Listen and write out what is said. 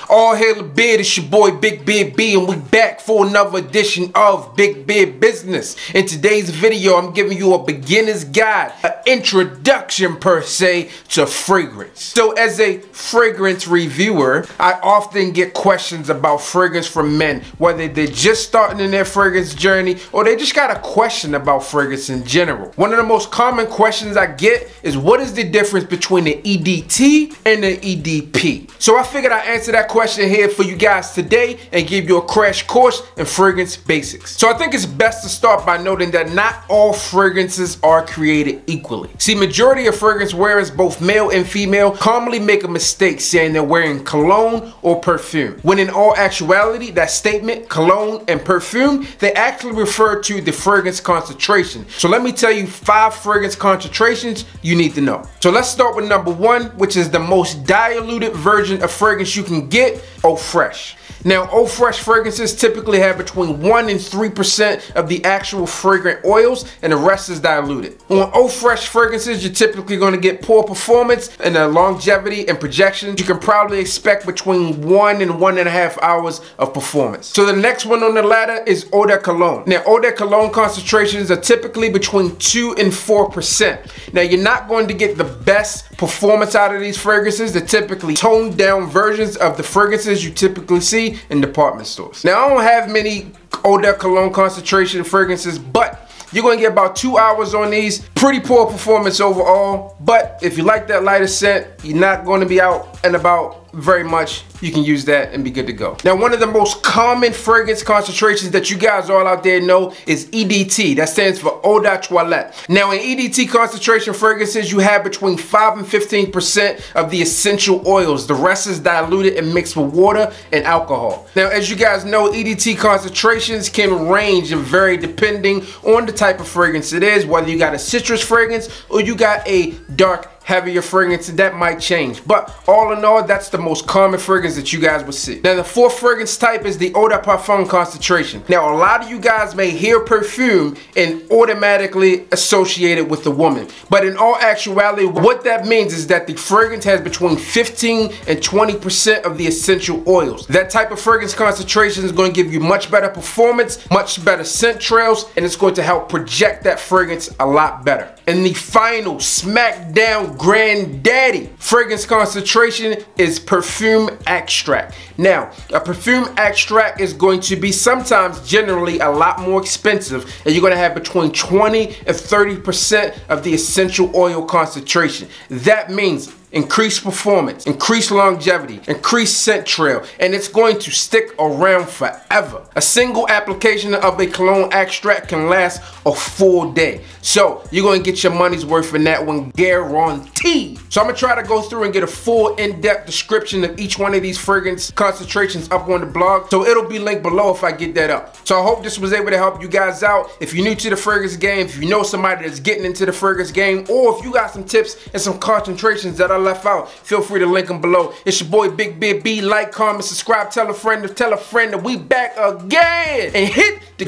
All hail the beard, it's your boy Big Beard B, and we back for another edition of Big Beard Business. In today's video, I'm giving you a beginner's guide, an introduction per se to fragrance. So as a fragrance reviewer, I often get questions about fragrance from men, whether they're just starting in their fragrance journey or they just got a question about fragrance in general. One of the most common questions I get is, what is the difference between the EDT and the EDP? So I figured I'd answer that question here for you guys today and give you a crash course in fragrance basics. So I think it's best to start by noting that not all fragrances are created equally. See, majority of fragrance wearers, both male and female, commonly make a mistake saying they're wearing cologne or perfume, when in all actuality that statement, cologne and perfume, they actually refer to the fragrance concentration. So let me tell you 5 fragrance concentrations you need to know. So let's start with number 1, which is the most diluted version of fragrance you can get, Eau Fraiche. Now, Eau Fraiche fragrances typically have between 1 and 3% of the actual fragrant oils, and the rest is diluted. On Eau Fraiche fragrances, you're typically going to get poor performance and the longevity and projection. You can probably expect between 1 and 1.5 hours of performance. So the next one on the ladder is Eau De Cologne. Now, Eau De Cologne concentrations are typically between 2 and 4%. Now, you're not going to get the best performance out of these fragrances. They're typically toned down versions of the fragrances you typically see in department stores. Now, I don't have many Eau De Cologne concentration fragrances, but you're going to get about 2 hours on these. Pretty poor performance overall, but if you like that lighter scent, you're not going to be out and about very much, you can use that and be good to go. Now, one of the most common fragrance concentrations that you guys all out there know is EDT. That stands for Eau De Toilette. Now, in EDT concentration fragrances, you have between 5 and 15% of the essential oils. The rest is diluted and mixed with water and alcohol. Now, as you guys know, EDT concentrations can range and vary depending on the type of fragrance it is, whether you got a citrus fragrance or you got a dark, heavier fragrance. That might change, but all in all, that's the most common fragrance that you guys will see. Now, the 4th fragrance type is the Eau De Parfum concentration. Now, a lot of you guys may hear perfume and automatically associate it with the woman, but in all actuality, what that means is that the fragrance has between 15 and 20% of the essential oils. That type of fragrance concentration is going to give you much better performance, much better scent trails, and it's going to help project that fragrance a lot better. And the final smackdown granddaddy fragrance concentration is Parfum Extrait. Now, a perfume extract is going to be sometimes generally a lot more expensive, and you're going to have between 20 and 30% of the essential oil concentration. That means increased performance, increased longevity, increased scent trail, and it's going to stick around forever. A single application of a cologne extract can last a full day. So you're going to get your money's worth in that one, guaranteed. So I'm going to try to go through and get a full in-depth description of each one of these fragrance concentrations up on the blog. So it'll be linked below if I get that up. So I hope this was able to help you guys out. If you're new to the fragrance game, if you know somebody that's getting into the fragrance game, or if you got some tips and some concentrations that I left out, feel free to link them below. It's your boy Big Beard B. Like, comment, subscribe, tell a friend that we back again, and hit the